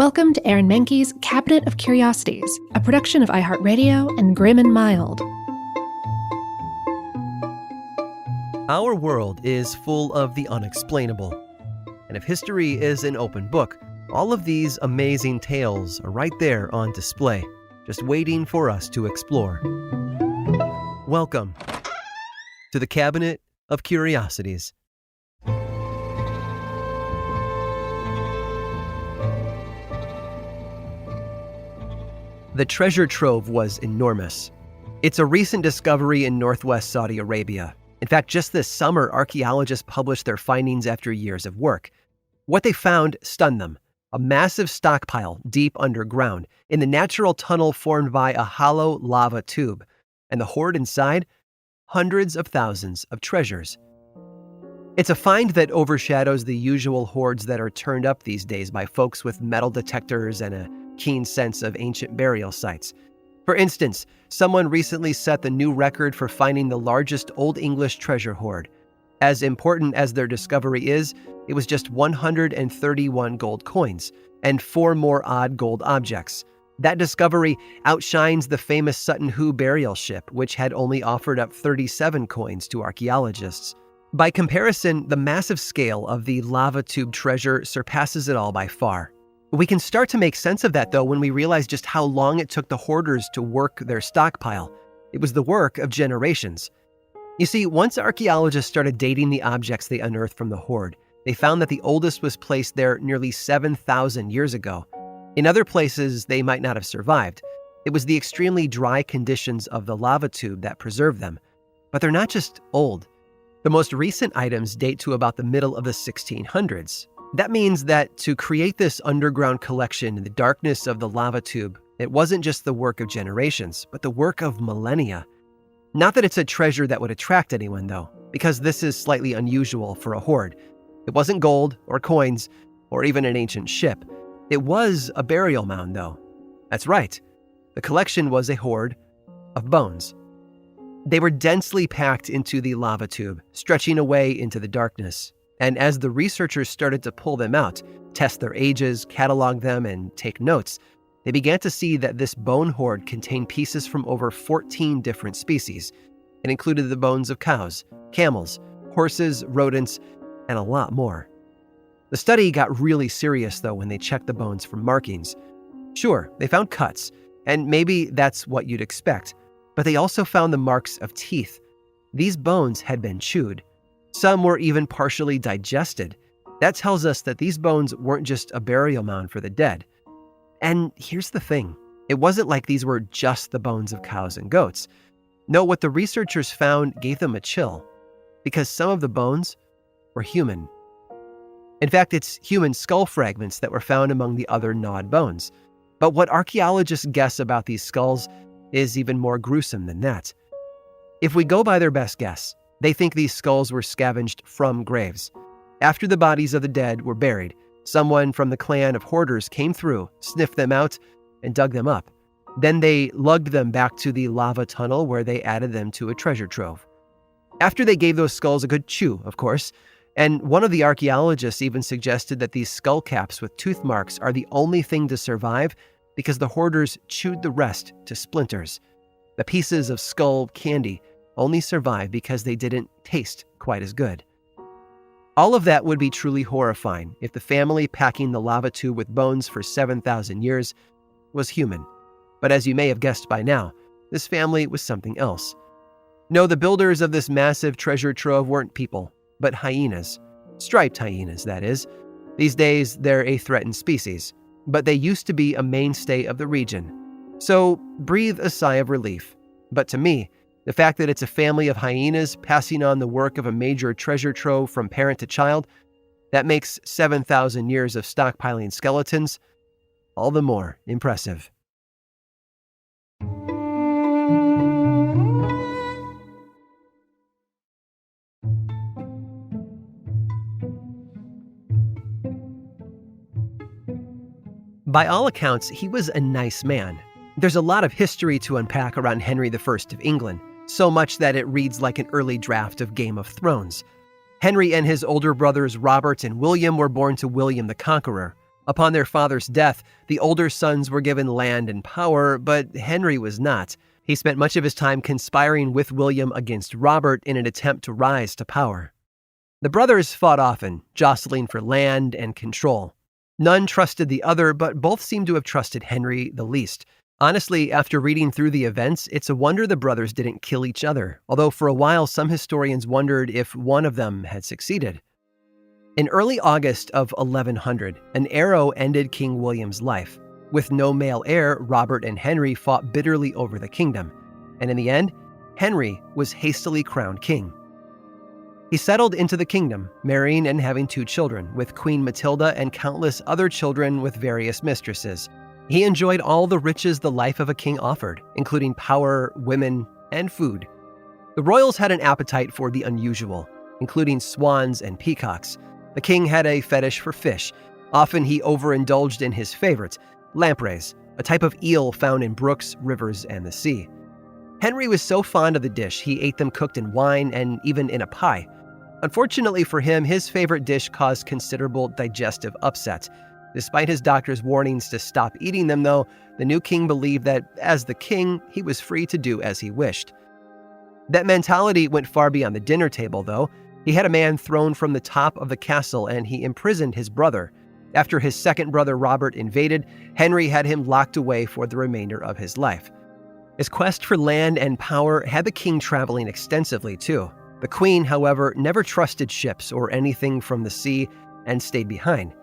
Welcome to Aaron Mahnke's Cabinet of Curiosities, a production of iHeartRadio and Grim and Mild. Our world is full of the unexplainable. And if history is an open book, all of these amazing tales are right there on display, just waiting for us to explore. Welcome to the Cabinet of Curiosities. The treasure trove was enormous. It's a recent discovery in northwest Saudi Arabia. In fact, just this summer, archaeologists published their findings after years of work. What they found stunned them: a massive stockpile deep underground in the natural tunnel formed by a hollow lava tube. And the hoard inside? Hundreds of thousands of treasures. It's a find that overshadows the usual hoards that are turned up these days by folks with metal detectors and a keen sense of ancient burial sites. For instance, someone recently set the new record for finding the largest Old English treasure hoard. As important as their discovery is, it was just 131 gold coins and 4 more odd gold objects. That discovery outshines the famous Sutton Hoo burial ship, which had only offered up 37 coins to archaeologists. By comparison, the massive scale of the lava tube treasure surpasses it all by far. We can start to make sense of that, though, when we realize just how long it took the hoarders to work their stockpile. It was the work of generations. You see, once archaeologists started dating the objects they unearthed from the hoard, they found that the oldest was placed there nearly 7,000 years ago. In other places, they might not have survived. It was the extremely dry conditions of the lava tube that preserved them. But they're not just old. The most recent items date to about the middle of the 1600s. That means that to create this underground collection in the darkness of the lava tube, it wasn't just the work of generations, but the work of millennia. Not that it's a treasure that would attract anyone, though, because this is slightly unusual for a hoard. It wasn't gold or coins or even an ancient ship. It was a burial mound, though. That's right. The collection was a hoard of bones. They were densely packed into the lava tube, stretching away into the darkness. And as the researchers started to pull them out, test their ages, catalog them, and take notes, they began to see that this bone hoard contained pieces from over 14 different species. It included the bones of cows, camels, horses, rodents, and a lot more. The study got really serious, though, when they checked the bones for markings. Sure, they found cuts, and maybe that's what you'd expect, but they also found the marks of teeth. These bones had been chewed. Some were even partially digested. That tells us that these bones weren't just a burial mound for the dead. And here's the thing. It wasn't like these were just the bones of cows and goats. No, what the researchers found gave them a chill, because some of the bones were human. In fact, it's human skull fragments that were found among the other gnawed bones. But what archaeologists guess about these skulls is even more gruesome than that. If we go by their best guess, they think these skulls were scavenged from graves. After the bodies of the dead were buried, someone from the clan of hoarders came through, sniffed them out, and dug them up. Then they lugged them back to the lava tunnel where they added them to a treasure trove. After they gave those skulls a good chew, of course, and one of the archaeologists even suggested that these skull caps with tooth marks are the only thing to survive because the hoarders chewed the rest to splinters. The pieces of skull candy only survived because they didn't taste quite as good. All of that would be truly horrifying if the family packing the lava tube with bones for 7,000 years was human. But as you may have guessed by now, this family was something else. No, the builders of this massive treasure trove weren't people, but hyenas. Striped hyenas, that is. These days, they're a threatened species, but they used to be a mainstay of the region. So breathe a sigh of relief. But to me, the fact that it's a family of hyenas passing on the work of a major treasure trove from parent to child, that makes 7,000 years of stockpiling skeletons all the more impressive. By all accounts, he was a nice man. There's a lot of history to unpack around Henry I of England, so much that it reads like an early draft of Game of Thrones. Henry and his older brothers Robert and William were born to William the Conqueror, Upon their father's death, the older sons were given land and power, but Henry was not. He spent much of his time conspiring with William against Robert in an attempt to rise to power. The brothers fought often, jostling for land and control. None trusted the other, but both seem to have trusted Henry the least. Honestly, after reading through the events, it's a wonder the brothers didn't kill each other, although for a while some historians wondered if one of them had succeeded. In early August of 1100, an arrow ended King William's life. With no male heir, Robert and Henry fought bitterly over the kingdom, and in the end, Henry was hastily crowned king. He settled into the kingdom, marrying and having 2 children, with Queen Matilda and countless other children with various mistresses. He enjoyed all the riches the life of a king offered, including power, women, and food. The royals had an appetite for the unusual, including swans and peacocks. The king had a fetish for fish. Often he overindulged in his favorite, lampreys, a type of eel found in brooks, rivers, and the sea. Henry was so fond of the dish, he ate them cooked in wine and even in a pie. Unfortunately for him, his favorite dish caused considerable digestive upset. Despite his doctor's warnings to stop eating them, though, the new king believed that, as the king, he was free to do as he wished. That mentality went far beyond the dinner table, though. He had a man thrown from the top of the castle, and he imprisoned his brother. After his second brother Robert invaded, Henry had him locked away for the remainder of his life. His quest for land and power had the king traveling extensively, too. The queen, however, never trusted ships or anything from the sea and stayed behind.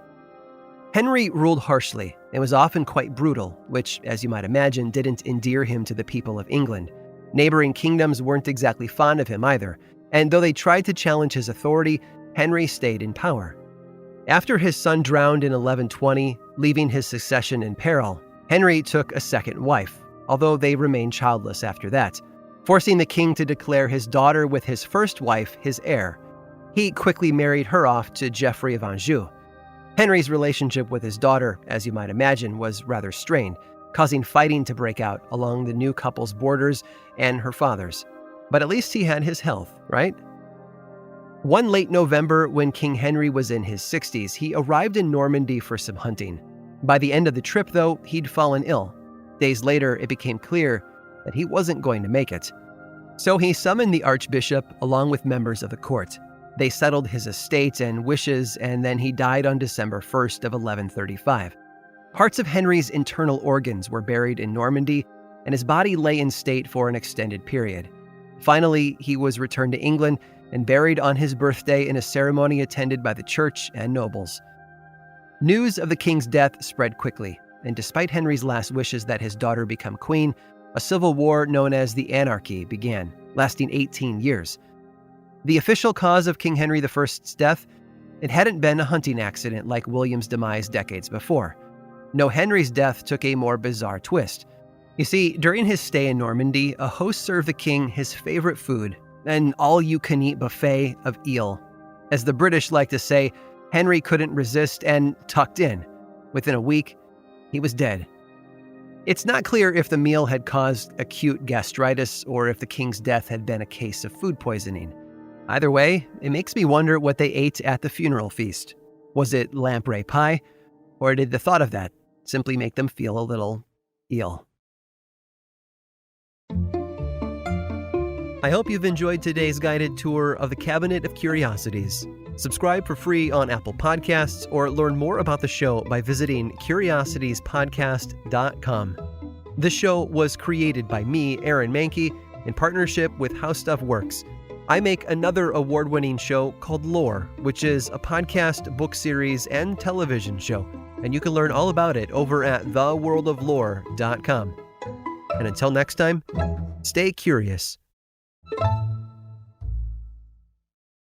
Henry ruled harshly and was often quite brutal, which, as you might imagine, didn't endear him to the people of England. Neighboring kingdoms weren't exactly fond of him either, and though they tried to challenge his authority, Henry stayed in power. After his son drowned in 1120, leaving his succession in peril, Henry took a second wife, although they remained childless after that, forcing the king to declare his daughter with his first wife his heir. He quickly married her off to Geoffrey of Anjou. Henry's relationship with his daughter, as you might imagine, was rather strained, causing fighting to break out along the new couple's borders and her father's. But at least he had his health, right? One late November, when King Henry was in his 60s, he arrived in Normandy for some hunting. By the end of the trip, though, he'd fallen ill. Days later, it became clear that he wasn't going to make it. So he summoned the archbishop along with members of the court. They settled his estate and wishes, and then he died on December 1st of 1135. Parts of Henry's internal organs were buried in Normandy, and his body lay in state for an extended period. Finally, he was returned to England and buried on his birthday in a ceremony attended by the church and nobles. News of the king's death spread quickly, and despite Henry's last wishes that his daughter become queen, a civil war known as the Anarchy began, lasting 18 years. The official cause of King Henry I's death, it hadn't been a hunting accident like William's demise decades before. No, Henry's death took a more bizarre twist. You see, during his stay in Normandy, a host served the king his favorite food, an all-you-can-eat buffet of eel. As the British like to say, Henry couldn't resist and tucked in. Within a week, he was dead. It's not clear if the meal had caused acute gastritis or if the king's death had been a case of food poisoning. Either way, it makes me wonder what they ate at the funeral feast. Was it lamprey pie? Or did the thought of that simply make them feel a little ill? I hope you've enjoyed today's guided tour of the Cabinet of Curiosities. Subscribe for free on Apple Podcasts or learn more about the show by visiting curiositiespodcast.com. This show was created by me, Aaron Mahnke, in partnership with How Stuff Works. I make another award-winning show called Lore, which is a podcast, book series, and television show, and you can learn all about it over at theworldoflore.com. And until next time, stay curious.